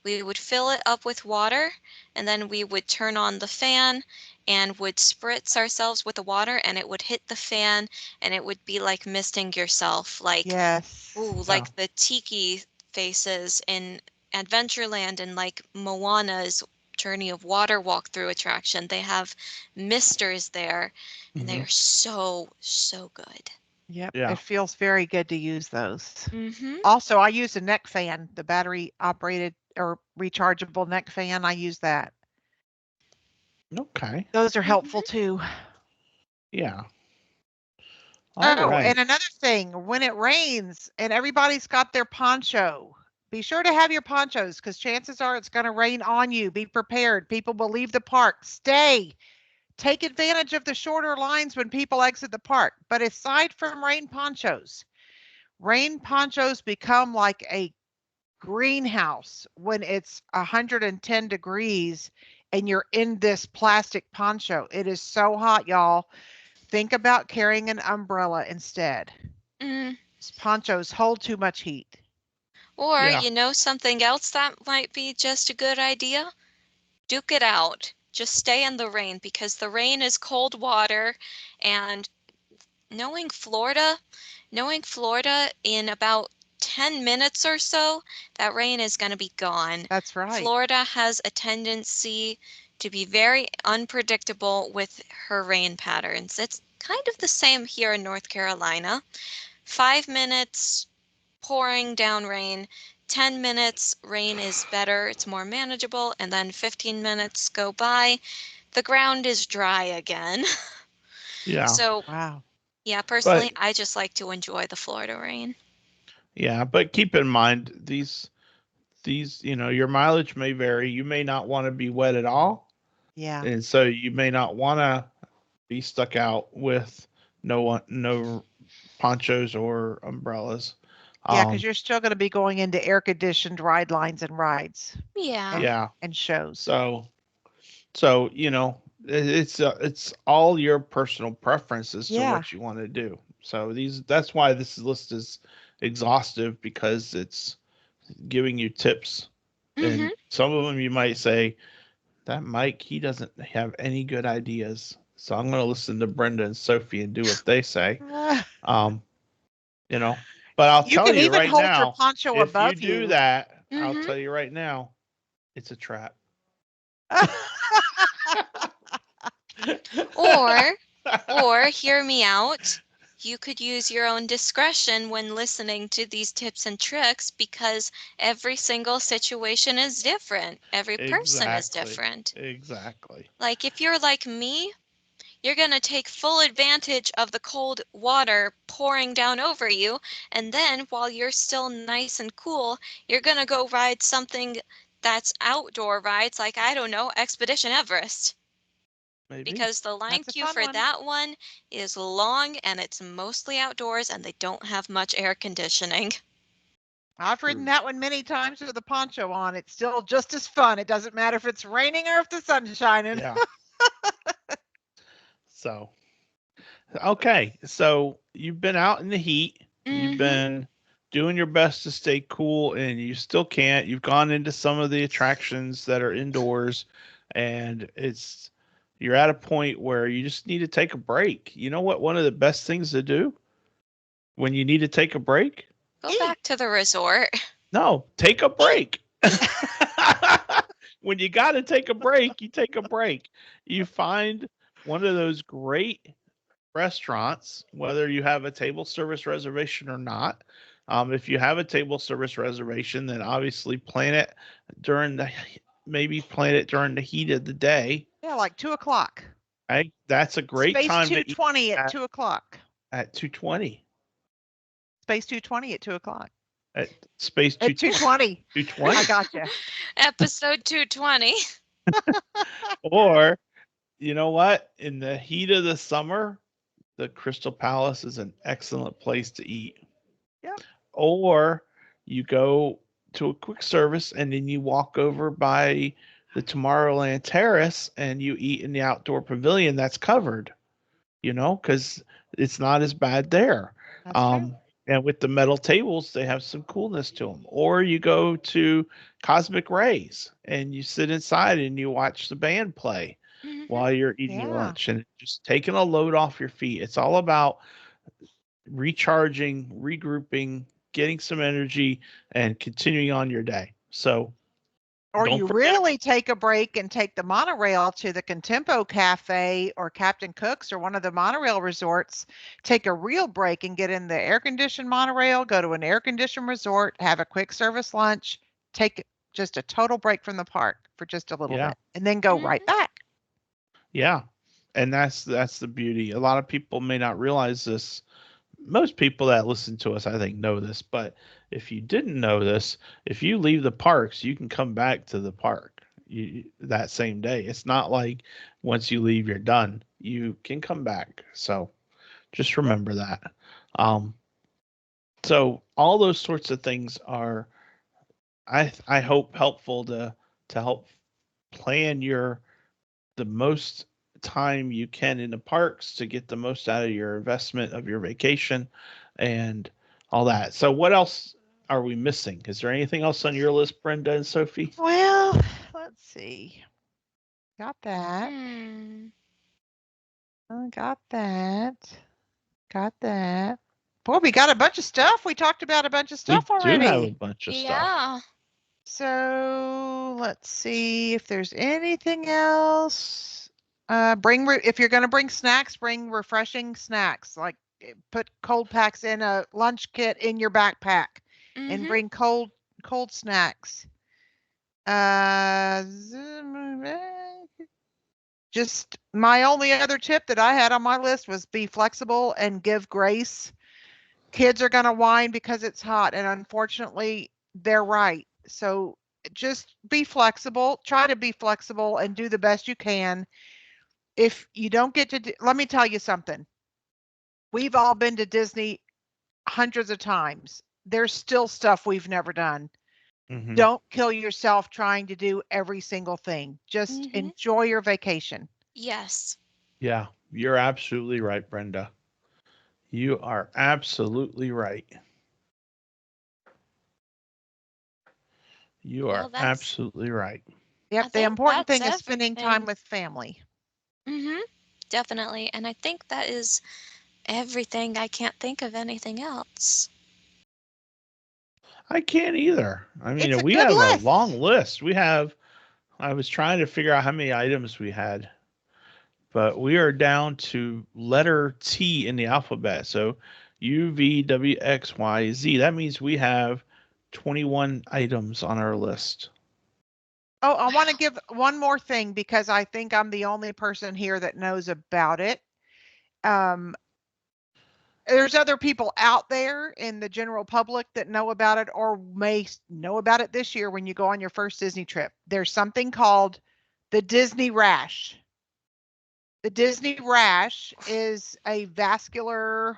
We would fill it up with water and then we would turn on the fan and would spritz ourselves with the water and it would hit the fan and it would be like misting yourself, like Yes. ooh, Yeah. like the tiki faces in Adventureland and like Moana's Journey of Water walkthrough attraction. They have misters there and they Hmm. are so, so good. Yep. Yeah. It feels very good to use those. Mm-hmm. Also, I use a neck fan, the battery operated or rechargeable neck fan. I use that. Okay. Those are helpful Mm-hmm. too. Yeah. All Oh, right. and another thing, when it rains and everybody's got their poncho, be sure to have your ponchos because chances are it's going to rain on you. Be prepared. People will leave the park. Stay. Take advantage of the shorter lines when people exit the park. But aside from rain ponchos become like a greenhouse when it's 110 degrees and you're in this plastic poncho. It is so hot, y'all. Think about carrying an umbrella instead. Mm. These ponchos hold too much heat. Or, Yeah. you know, something else that might be just a good idea? Duke it out. Just stay in the rain because the rain is cold water and knowing Florida, knowing Florida in about 10 minutes or so, that rain is going to be gone. That's right. Florida has a tendency to be very unpredictable with her rain patterns. It's kind of the same here in North Carolina. 5 minutes pouring down rain. 10 minutes, rain is better, it's more manageable, and then 15 minutes go by, the ground is dry again. Yeah. So, Wow. yeah, personally, But I just like to enjoy the Florida rain. yeah, but keep in mind these, your mileage may vary. You may not want to be wet at all. Yeah. And so you may not want to be stuck out with no ponchos or umbrellas. Yeah, because Um, you're still going to be going into air conditioned ride lines and rides Yeah. and yeah. and shows. So it's all your personal preference as to Yeah. what you want to do. So that's why this list is exhaustive because it's giving you tips, Mm-hmm. and some of them you might say that Mike, he doesn't have any good ideas. So I'm going to listen to Brenda and Sophie and do what they say. Um, you know, but I'll You tell can you even right hold your now, poncho if you above do you. that, I'll Mm-hmm. tell you right now, it's a trap. Or, or hear me out. You could use your own discretion when listening to these tips and tricks because every single situation is different. Every person is Exactly. different. Exactly. Like if you're like me, you're going to take full advantage of the cold water pouring down over you. And then while you're still nice and cool, you're going to go ride something that's outdoor rides like, I don't know, Expedition Everest. Maybe. Because the line That's a queue fun for one. that one is long and it's mostly outdoors and they don't have much air conditioning. I've ridden True. that one many times with a poncho on. It's still just as fun. It doesn't matter if it's raining or if the sun's shining. Yeah. So, okay. So you've been out in the heat. You've Mm-hmm. been doing your best to stay cool, and you still can't. You've gone into some of the attractions that are indoors, and you're at a point where you just need to take a break. You know what? One of the best things to do when you need to take a break? Go Eat. back to the resort. No, take a Eat. break. When you got to take a break, you take a break. You find one of those great restaurants, whether you have a table service reservation or not. If you have a table service reservation, then obviously during the plan it during the heat of the day. Yeah, like 2 o'clock. Right? That's a great Space time to eat 220 at at, 2 o'clock. at 2:20. Space 220 at 2 o'clock. At Space At 220. 220. I gotcha. Episode 220. Or, you know what? In the heat of the summer, the Crystal Palace is an excellent place to eat. Yep. Or you go to a quick service and then you walk over by the Tomorrowland Terrace and you eat in the outdoor pavilion that's covered, because it's not as bad there. That's true. And with the metal tables, they have some coolness to them. Or you go to Cosmic Rays and you sit inside and you watch the band play while you're eating your Yeah. lunch and just taking a load off your feet. It's all about recharging, regrouping, getting some energy, and continuing on your day. So, Or don't you forget. really take a break and take the monorail to the Contempo Cafe or Captain Cook's or one of the monorail resorts. Take a real break and get in the air-conditioned monorail, go to an air-conditioned resort, have a quick service lunch, take just a total break from the park for just a little Yeah. bit, and then go right back. Yeah. And that's the beauty. A lot of people may not realize this. Most people that listen to us, I think, know this, but if you didn't know this, if you leave the parks, you can come back to the park that same day. It's not like once you leave, you're done. You can come back. So just remember that. So all those sorts of things are, I hope, helpful to help plan the most time you can in the parks to get the most out of your investment of your vacation and all that. So what else are we missing? Is there anything else on your list, Brenda and Sophie? Well, let's see. Got that. Got that. Got that. Boy, we got a bunch of stuff. We talked about a bunch of stuff We already. do have a bunch of stuff. Yeah. So let's see if there's anything else. If you're going to bring snacks, bring refreshing snacks. Like put cold packs in a lunch kit in your backpack, and bring cold snacks. Just my only other tip that I had on my list was be flexible and give grace. Kids are going to whine because it's hot, and unfortunately, they're right. So just be flexible. Try to be flexible and do the best you can. If you don't get to, let me tell you something. We've all been to Disney hundreds of times. There's still stuff we've never done. Don't kill yourself trying to do every single thing. Just enjoy your vacation. Yes. Yeah, you're absolutely right, Brenda. You are absolutely right. You are absolutely right. Yep, the important thing is spending time with family. Definitely. And I think that is everything. I can't think of anything else. I can't either. I mean, It's a we good have list. a long list. I was trying to figure out how many items we had, but we are down to letter T in the alphabet. So U, V, W, X, Y, Z. That means we have 21 items on our list. Oh, I want to give one more thing because I think I'm the only person here that knows about it. There's other people out there in the general public that know about it or may know about it this year when you go on your first Disney trip. There's something called the Disney rash. The Disney rash is a vascular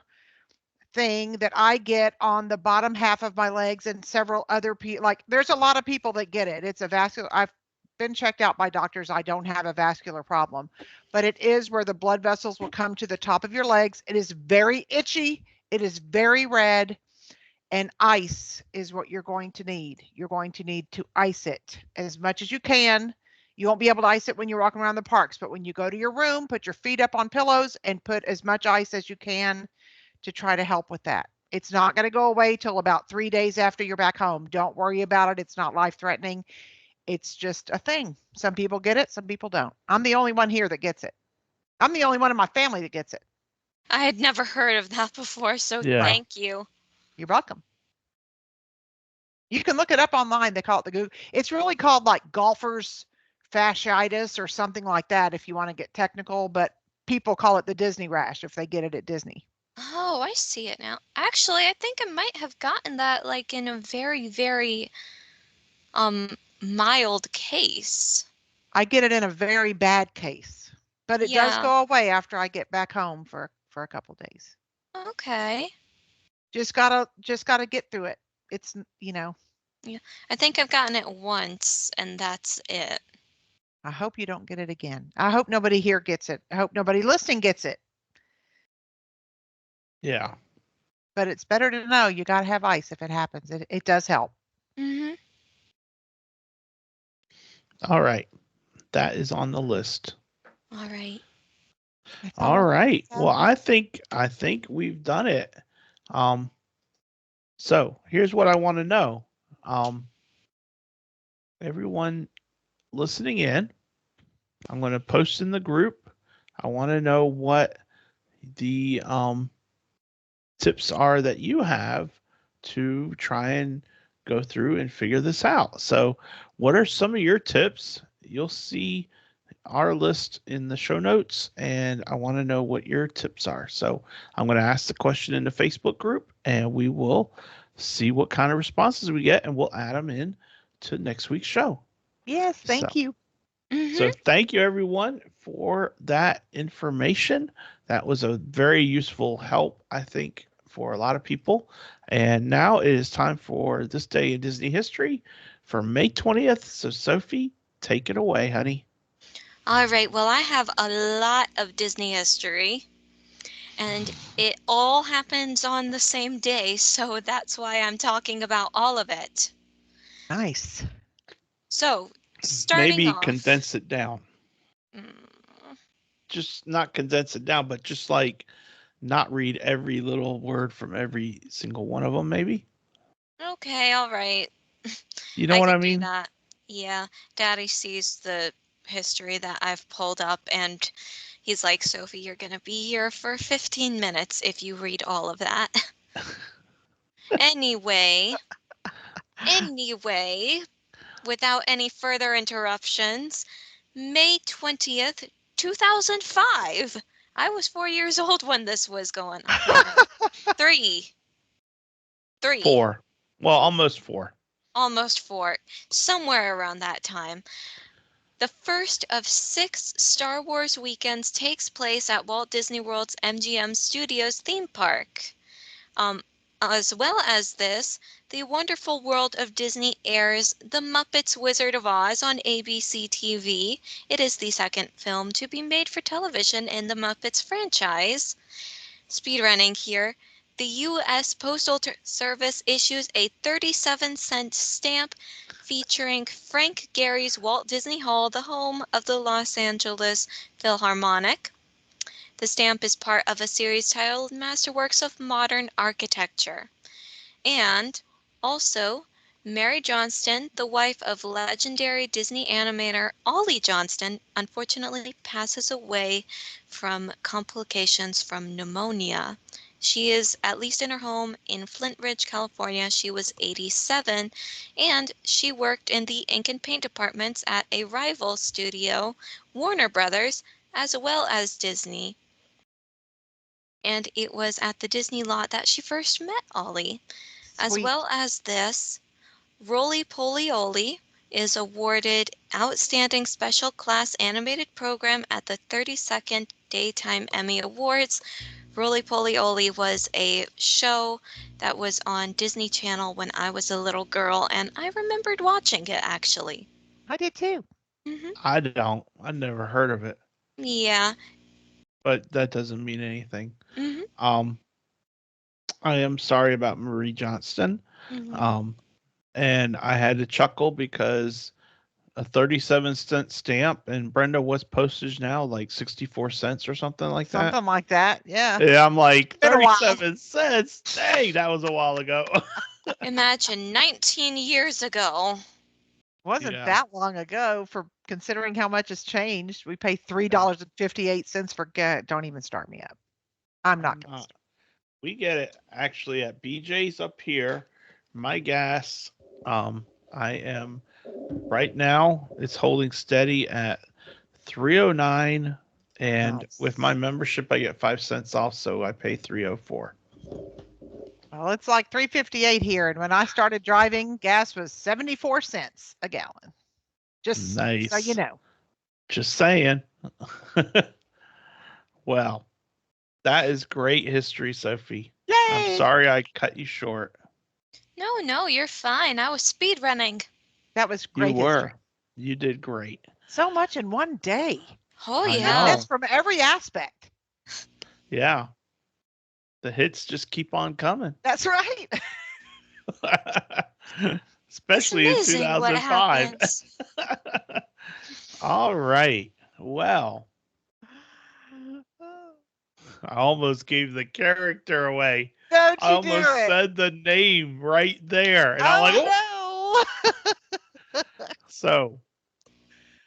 thing that I get on the bottom half of my legs and several other people. Like there's a lot of people that get it. It's a vascular. I've been checked out by doctors. I don't have a vascular problem, but it is where the blood vessels will come to the top of your legs. It is very itchy. It is very red, and ice is what you're going to need. You're going to need to ice it as much as you can. You won't be able to ice it when you're walking around the parks, but when you go to your room, put your feet up on pillows and put as much ice as you can to try to help with that. It's not going to go away till about 3 days after you're back home. Don't worry about it. It's not life-threatening. It's just a thing. Some people get it, some people don't. I'm the only one here that gets it. I'm the only one in my family that gets it. I had never heard of that before, so thank you. You're welcome. You can look it up online. They call it the goo. It's really called like golfer's fasciitis or something like that if you want to get technical, but people call it the Disney rash if they get it at Disney. Oh, I see it now. Actually, I think I might have gotten that like in a very, very mild case. I get it in a very bad case, but it does Yeah. go away after I get back home for a couple days. Okay. Just gotta get through it. It's Yeah. I think I've gotten it once and that's it. I hope you don't get it again. I hope nobody here gets it. I hope nobody listening gets it. Yeah. But it's better to know you got to have ice if it happens. It does help. Mhm. All right. That is on the list. All right. That's All all. right. That's Well, all. I think we've done it. Um, so here's what I want to know. Um, everyone listening in, I'm going to post in the group. I want to know what the tips are that you have to try and go through and figure this out. So, what are some of your tips? You'll see our list in the show notes, and I want to know what your tips are. So, I'm going to ask the question in the Facebook group, and we will see what kind of responses we get, and we'll add them in to next week's show. Yes, So, thank you. Mhm. so thank you everyone for that information. That was a very useful help, I think, for a lot of people. And now it is time for this day in Disney history for May 20th. So Sophie, take it away, honey. All right. Well, I have a lot of Disney history and it all happens on the same day, so that's why I'm talking about all of it. Nice. So, starting Maybe off, condense it down. mm, Just not condense it down, but just like not read every little word from every single one of them, maybe. okay, all right. You know I what I can do mean? that. Yeah, Daddy sees the history that I've pulled up and he's like, Sophie, you're going to be here for 15 minutes if you read all of that. Anyway, anyway, without any further interruptions, May 20th, 2005. I was 4 years old when this was going on. Wait, no. Three. Three. 4. Well, almost 4. Almost four. Somewhere around that time. The first of 6 Star Wars weekends takes place at Walt Disney World's MGM Studios theme park. Um, as well as this, The Wonderful World of Disney airs The Muppets Wizard of Oz on ABC TV. It is the second film to be made for television in the Muppets franchise. Speedrunning here. The U.S. Postal Service issues a 37-cent stamp featuring Frank Gehry's Walt Disney Hall, the home of the Los Angeles Philharmonic. The stamp is part of a series titled Masterworks of Modern Architecture. And also, Mary Johnston, the wife of legendary Disney animator Ollie Johnston, unfortunately passes away from complications from pneumonia. She is, at least in her home in Flint Ridge, California, she was 87, and she worked in the ink and paint departments at a rival studio, Warner Brothers, as well as Disney. And it was at the Disney lot that she first met Ollie. As Sweet. well as this, Roly Poly Oly is awarded Outstanding Special Class Animated Program at the 32nd Daytime Emmy Awards. Roly Poly Oly was a show that was on Disney Channel when I was a little girl, and I remembered watching it actually. I did too. Hmm. I don't. I never heard of it, Yeah. but that doesn't mean anything. Hmm. Um, I am sorry about Marie Johnston. Hmm. Um, and I had to chuckle because a 37-cent stamp and Brenda, what's postage now? Like 64 cents or something like that. Something like that. Yeah. Yeah, I'm like Been a while. 37 cents. Dang, that was a while ago. Imagine 19 years ago. Wasn't Yeah. that long ago for considering how much has changed. We pay $3.58 for gas. Don't even start me up. I'm not going to. We get it actually at BJ's up here. My gas, I am right now, it's holding steady at 309 And Nice. with my membership, I get 5 cents off, so I pay $3.04. Well, it's like $3.58 here, and when I started driving, gas was 74 cents a gallon. Just Nice. so you know. Just saying. Well, that is great history, Sophie. Yay! I'm sorry I cut you short. No, you're fine. I was speed running. That was You great were. history. You did great. So much in one day. Oh, I yeah. know. That's from every aspect. Yeah. The hits just keep on coming. That's right. Especially in It's amazing what 2005. happens. All right. Well, I almost gave the character away. Don't I you do almost it. said the name right there. And I'm like, oh. no. So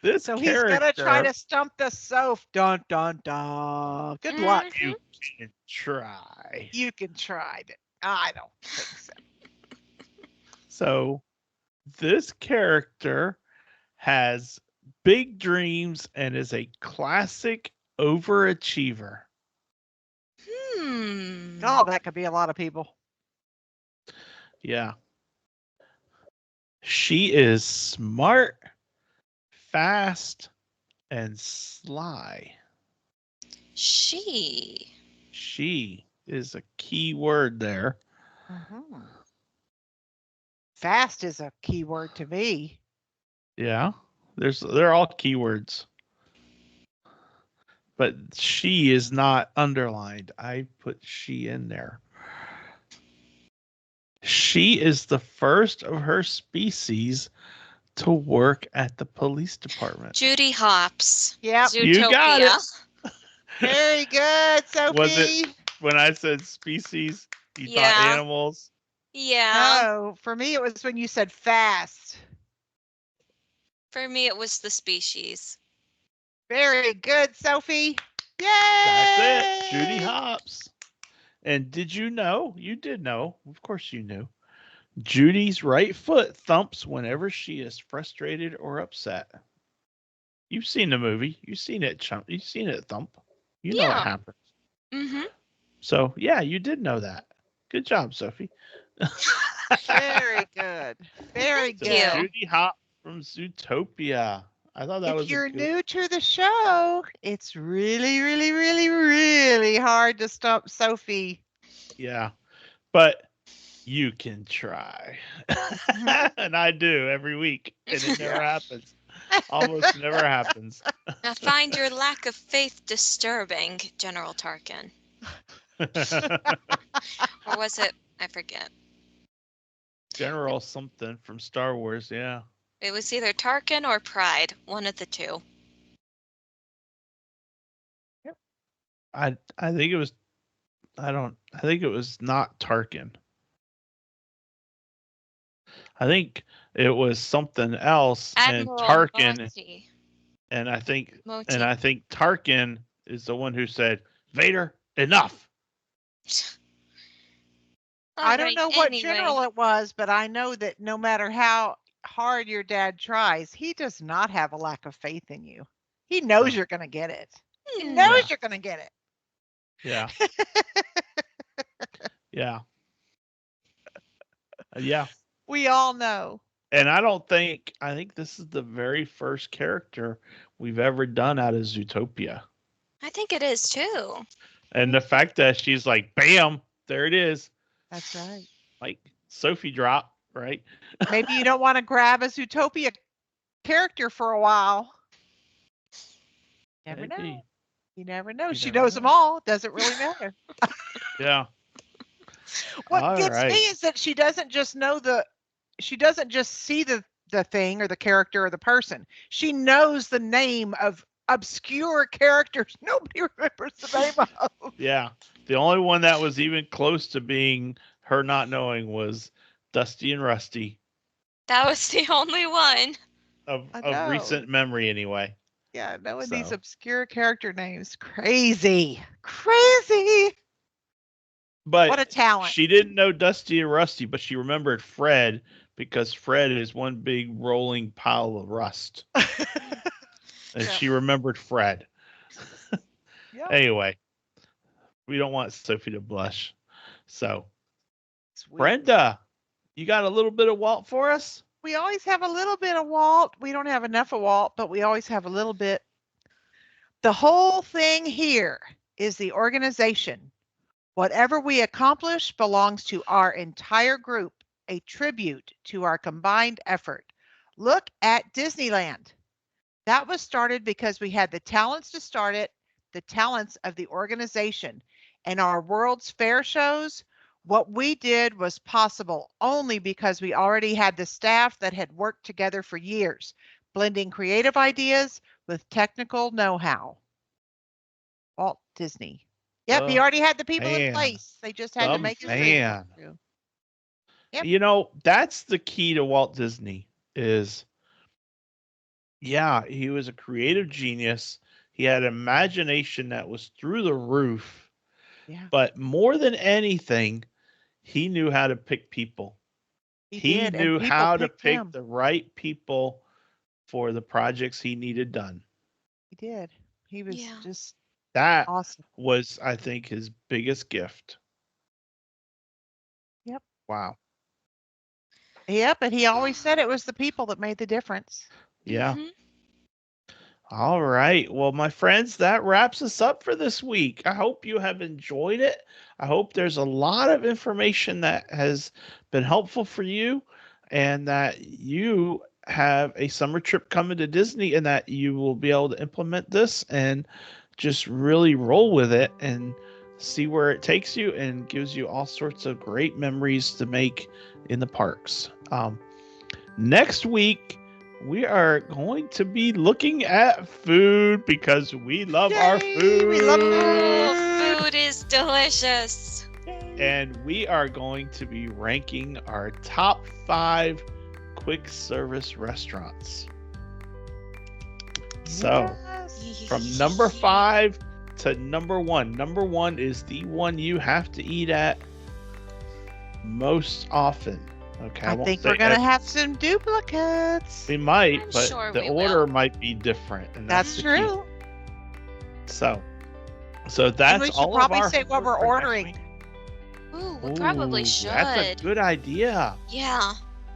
this So character, he's gonna try to stump the Soph. Dun dun dun. Good luck. you can try. You can try it. I don't think so. So this character has big dreams and is a classic overachiever. Oh, that could be a lot of people. Yeah. She is smart, fast, and sly. She is a key word there. Mhm. Fast is a key word to me. Yeah. They're all keywords. But she is not underlined. I put she in there. She is the first of her species to work at the police department. Judy Hopps. Yep. Zootopia. You got it. Very good, Sophie. Was it when I said species, you Yeah. thought animals? Yeah. No, for me it was when you said fast. For me, it was the species. Very good, Sophie. Yay! That's it. Judy Hopps. And did you know? You did know. Of course you knew. Judy's right foot thumps whenever she is frustrated or upset. You've seen the movie. You've seen it You've seen it thump. You know what happens. Mm-hmm. So, yeah, you did know that. Good job, Sophie. Very good. Very Thank good. you. Judy Hopps from Zootopia. I thought that was If you're a good... new to the show, it's really, really, really, really hard to stump Sophie. Yeah, but you can try. And I do every week, and it never happens. Almost never happens. I find your lack of faith disturbing, General Tarkin. Or was it? I forget. General something from Star Wars, yeah. It was either Tarkin or Pride, one of the two. I think it was I think it was not Tarkin. I think it was something else Admiral and Tarkin Moti. and I think Moti. Tarkin is the one who said, "Vader, enough." I don't know what Anyway. general it was, but I know that no matter how hard your dad tries, he does not have a lack of faith in you. He knows you're going to get it. He knows you're going to get it. Yeah. Yeah. Yeah. We all know. And I think this is the very first character we've ever done out of Zootopia. I think it is too. And the fact that she's like, bam, there it is. That's right. Like Sophie drop, right? Maybe you don't want to grab a Zootopia character for a while. Never Maybe. know. You never know. You She never knows know. them all. Doesn't really matter. Yeah. What All gets right. me is that she doesn't just see the thing or the character or the person. She knows the name of obscure characters nobody remembers the name of. Yeah. The only one that was even close to being her not knowing was Dusty and Rusty That was the only one. of I know. recent memory anyway. Yeah, knowing these So. obscure character names. Crazy. Crazy. But What a talent. she didn't know Dusty and Rusty, but she remembered Fred because Fred is one big rolling pile of rust. And Yeah. she remembered Fred. Yep. Anyway, we don't want Sophie to blush. So, Sweet. Brenda, you got a little bit of Walt for us? We always have a little bit of Walt. We don't have enough of Walt, but we always have a little bit. The whole thing here is the organization. Whatever we accomplish belongs to our entire group, a tribute to our combined effort. Look at Disneyland. That was started because we had the talents to start it, the talents of the organization, and our World's Fair shows. What we did was possible only because we already had the staff that had worked together for years, blending creative ideas with technical know-how. Walt Disney. Yep, he already had the people in place. They just had to make his dream come true. Yep. You know, that's the key to Walt Disney is, yeah, he was a creative genius. He had imagination that was through the roof. Yeah. But more than anything, he knew how to pick people. He knew how to pick the right people for the projects he needed done. He did. He was just that awesome. Was, I think, his biggest gift. Yep. Wow. Yep, and he always said it was the people that made the difference. Yeah. Mm-hmm. All right. Well, my friends, that wraps us up for this week. I hope you have enjoyed it. I hope there's a lot of information that has been helpful for you and that you have a summer trip coming to Disney and that you will be able to implement this and just really roll with it and see where it takes you and gives you all sorts of great memories to make in the parks. Next week, we are going to be looking at food because we love our food. We love food. Food is delicious. And we are going to be ranking our top 5 quick service restaurants. So, from number 5 to number 1. Number 1 is the one you have to eat at most often. Okay, I think we're going to have some duplicates. We might, I'm but sure the order might be different. And that's true. So that's we should all probably of our say what we're ordering. Ooh, we probably should. That's a good idea. Yeah.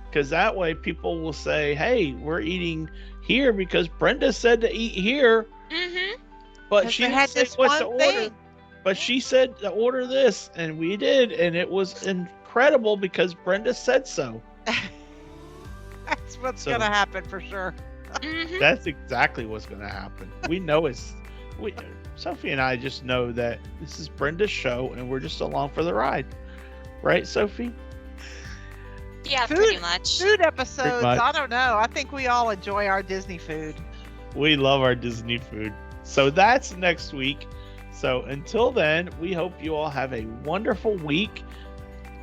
Because that way people will say, hey, we're eating here because Brenda said to eat here. Mm-hmm. But she didn't say what to order. But she said to order this, and we did, and it was incredible because Brenda said so. That's what's going to happen for sure. Mm-hmm. That's exactly what's going to happen. We know Sophie and I just know that this is Brenda's show, and we're just along for the ride. Right, Sophie? Yeah, pretty much. Food episodes, I don't know. I think we all enjoy our Disney food. We love our Disney food. So that's next week. So until then, we hope you all have a wonderful week.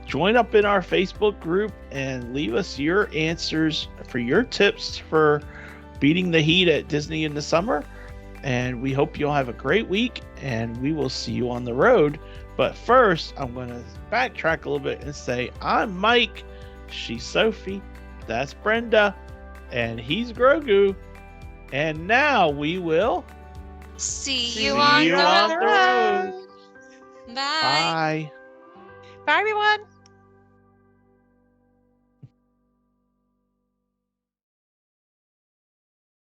Join up in our Facebook group and leave us your answers for your tips for beating the heat at Disney in the summer. And we hope you'll have a great week, and we will see you on the road. But first, I'm going to backtrack a little bit and say, I'm Mike. She's Sophie. That's Brenda. And he's Grogu. And now we will see you on the road. Bye. Bye. Bye, everyone.